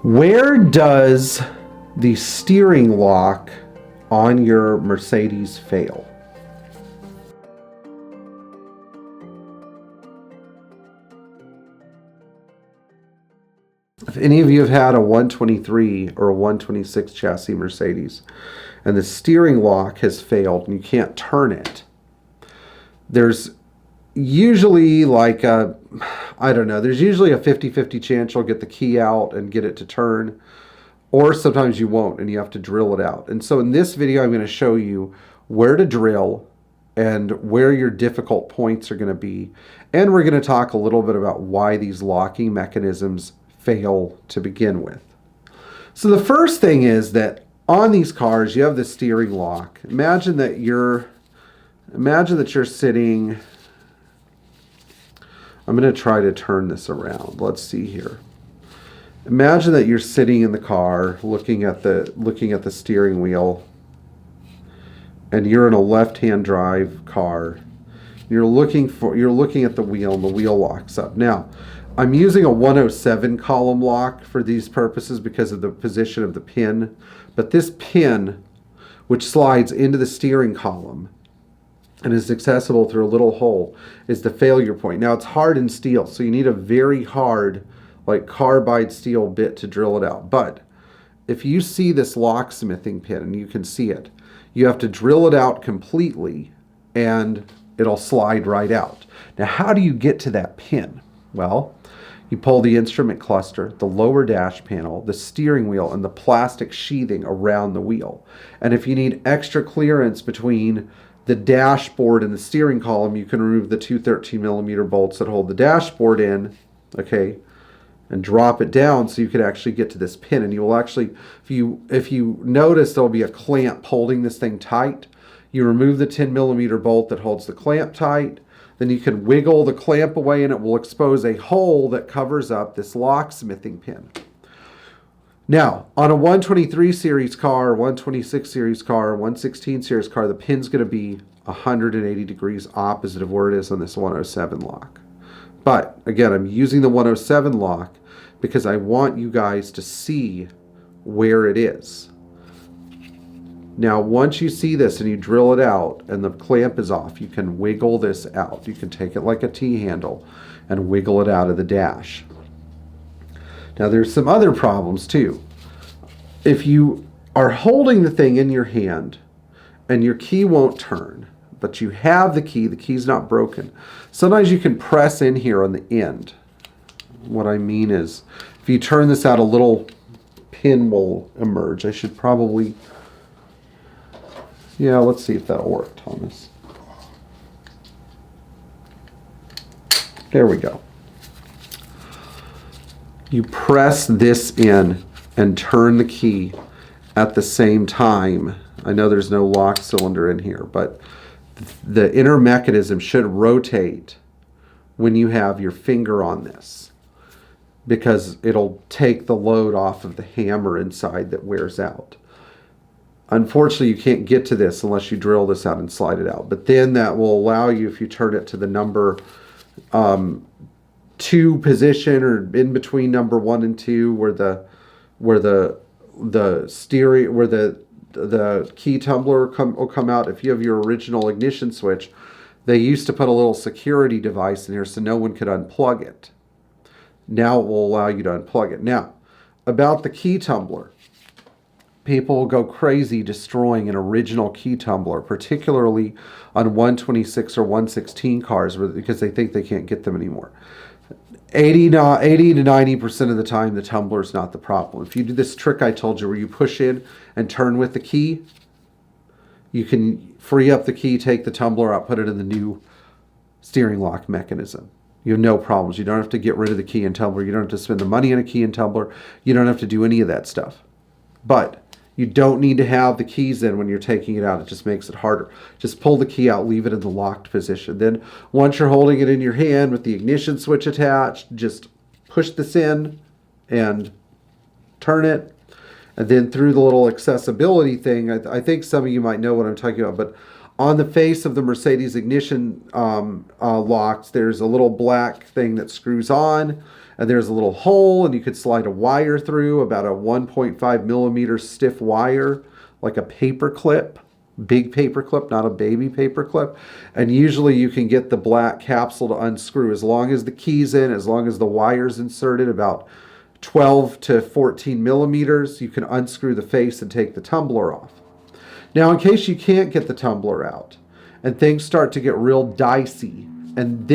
Where does the steering lock on your Mercedes fail? If any of you have had a 123 or a 126 chassis Mercedes and the steering lock has failed and you can't turn it, there's usually like a, I don't know, there's usually a 50-50 chance you'll get the key out and get it to turn, or sometimes you won't and you have to drill it out. And so in this video, I'm going to show you where to drill and where your difficult points are going to be. And we're going to talk a little bit about why these locking mechanisms fail to begin with. So the first thing is that on these cars, you have the steering lock. Imagine that you're sitting. I'm going to try to turn this around. Let's see here. Imagine that you're sitting in the car looking at the steering wheel, and you're in a left-hand drive car. You're looking at the wheel, and the wheel locks up. Now, I'm using a 107 column lock for these purposes because of the position of the pin, but this pin, which slides into the steering column and is accessible through a little hole, is the failure point. Now, it's hardened steel, so you need a very hard, like carbide steel bit to drill it out. But if you see this locksmithing pin, and you can see it, you have to drill it out completely and it'll slide right out. Now, how do you get to that pin? Well, you pull the instrument cluster, the lower dash panel, the steering wheel, and the plastic sheathing around the wheel. And if you need extra clearance between the dashboard and the steering column, you can remove the two 13mm bolts that hold the dashboard in, okay, and drop it down so you can actually get to this pin. And you will actually, if you notice, there'll be a clamp holding this thing tight. You remove the 10mm bolt that holds the clamp tight, then you can wiggle the clamp away and it will expose a hole that covers up this locksmithing pin. Now, on a 123 series car, 126 series car, 116 series car, the pin's going to be 180 degrees opposite of where it is on this 107 lock. But again, I'm using the 107 lock because I want you guys to see where it is. Now, once you see this and you drill it out and the clamp is off, you can wiggle this out. You can take it like a T-handle and wiggle it out of the dash. Now, there's some other problems too. If you are holding the thing in your hand and your key won't turn, but you have the key's not broken, sometimes you can press in here on the end. What I mean is, if you turn this out, a little pin will emerge. I should probably, yeah, let's see if that'll work, Thomas. There we go. You press this in and turn the key at the same time. I know there's no lock cylinder in here, but the inner mechanism should rotate when you have your finger on this, because it'll take the load off of the hammer inside that wears out. Unfortunately, you can't get to this unless you drill this out and slide it out. But then that will allow you, if you turn it to the number 2 position, or in between number 1 and 2, where the steering, where the key tumbler will come out. If you have your original ignition switch, they used to put a little security device in here so no one could unplug it. Now it will allow you to unplug it. Now, about the key tumbler, people will go crazy destroying an original key tumbler, particularly on 126 or 116 cars, because they think they can't get them anymore. 80 to 90% of the time, the tumbler is not the problem. If you do this trick I told you where you push in and turn with the key, you can free up the key, take the tumbler out, put it in the new steering lock mechanism. You have no problems. You don't have to get rid of the key and tumbler. You don't have to spend the money on a key and tumbler. You don't have to do any of that stuff. But you don't need to have the keys in when you're taking it out. It just makes it harder. Just pull the key out, leave it in the locked position. Then once you're holding it in your hand with the ignition switch attached, just push this in and turn it. And then through the little accessibility thing, I think some of you might know what I'm talking about, but On the face of the Mercedes ignition locks, there's a little black thing that screws on, and there's a little hole, and you could slide a wire through, about a 1.5 millimeter stiff wire, like a paper clip, big paper clip, not a baby paper clip. And usually you can get the black capsule to unscrew as long as the key's in, as long as the wire's inserted, about 12 to 14 millimeters, you can unscrew the face and take the tumbler off. Now, in case you can't get the tumbler out and things start to get real dicey, and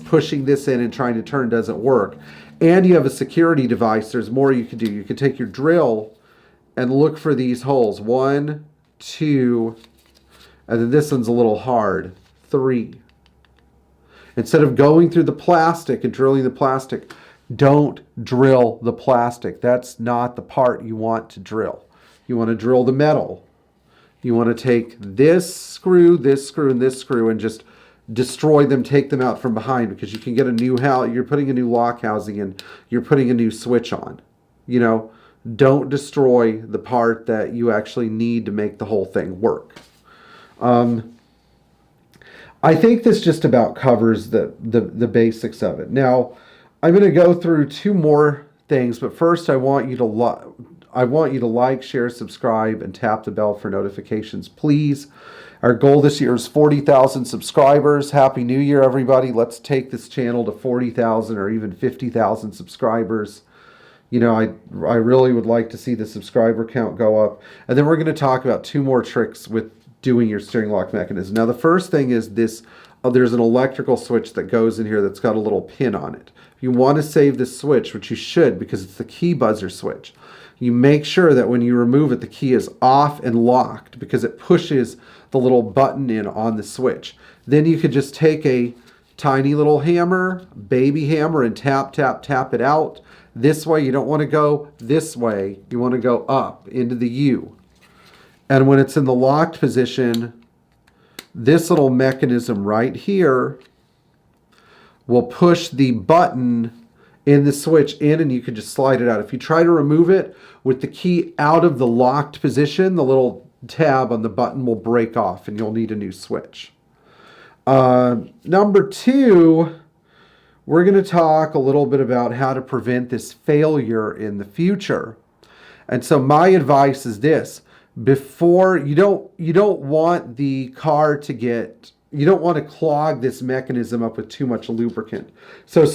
pushing this in and trying to turn doesn't work, and you have a security device, there's more you can do. You can take your drill and look for these holes. 1, 2, and then this one's a little hard. 3. Instead of going through the plastic and drilling the plastic, don't drill the plastic. That's not the part you want to drill. You want to drill the metal. You want to take this screw, and this screw, and just destroy them, take them out from behind, because you can get a new you're putting a new lock housing in, you're putting a new switch on. You know, don't destroy the part that you actually need to make the whole thing work. I think this just about covers the basics of it. Now, I'm going to go through 2 more things, but first I want you to like, share, subscribe, and tap the bell for notifications, please. Our goal this year is 40,000 subscribers. Happy New Year, everybody. Let's take this channel to 40,000 or even 50,000 subscribers. You know, I really would like to see the subscriber count go up. And then we're going to talk about 2 more tricks with doing your steering lock mechanism. Now, the first thing is this. There's an electrical switch that goes in here that's got a little pin on it. If you want to save this switch, which you should because it's the key buzzer switch, you make sure that when you remove it, the key is off and locked because it pushes the little button in on the switch. Then you could just take a tiny little hammer, baby hammer, and tap, tap, tap it out. This way, you don't want to go this way. You want to go up into the U. And when it's in the locked position, this little mechanism right here will push the button in the switch in, and you can just slide it out. If you try to remove it with the key out of the locked position, the little tab on the button will break off and you'll need a new switch. Number 2, we're going to talk a little bit about how to prevent this failure in the future. And so my advice is this: before you don't want the car to get, you don't want to clog this mechanism up with too much lubricant. So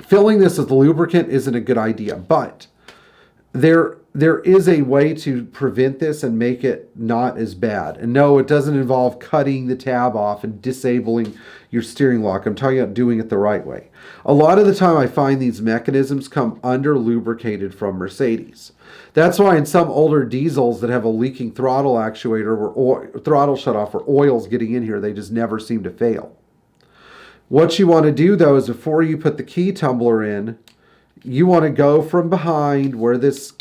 filling this with lubricant isn't a good idea, but there is a way to prevent this and make it not as bad. And no, it doesn't involve cutting the tab off and disabling your steering lock. I'm talking about doing it the right way. A lot of the time I find these mechanisms come under lubricated from Mercedes. That's why in some older diesels that have a leaking throttle actuator or throttle shutoff or oil's getting in here, they just never seem to fail. What you want to do though is before you put the key tumbler in, you want to go from behind where this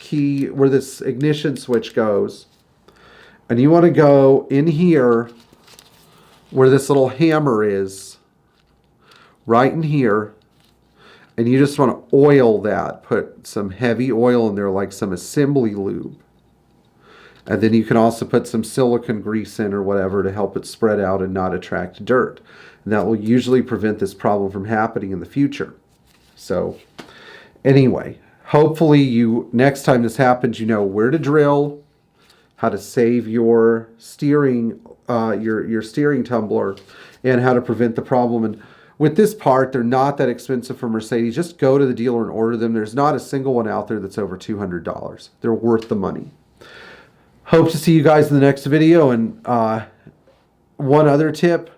ignition switch goes, and you want to go in here where this little hammer is, right in here, and you just want to oil that. Put some heavy oil in there, like some assembly lube. And then you can also put some silicone grease in or whatever to help it spread out and not attract dirt. And that will usually prevent this problem from happening in the future. So anyway, hopefully next time this happens, you know where to drill, how to save your steering steering tumbler, and how to prevent the problem. And with this part, they're not that expensive for Mercedes. Just go to the dealer and order them. There's not a single one out there that's over $200. They're worth the money. Hope to see you guys in the next video. And one other tip,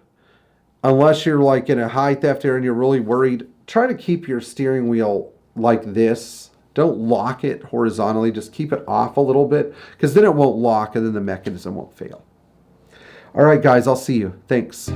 unless you're like in a high theft area and you're really worried, try to keep your steering wheel like this. Don't lock it horizontally. Just keep it off a little bit, because then it won't lock and then the mechanism won't fail. All right, guys, I'll see you. Thanks.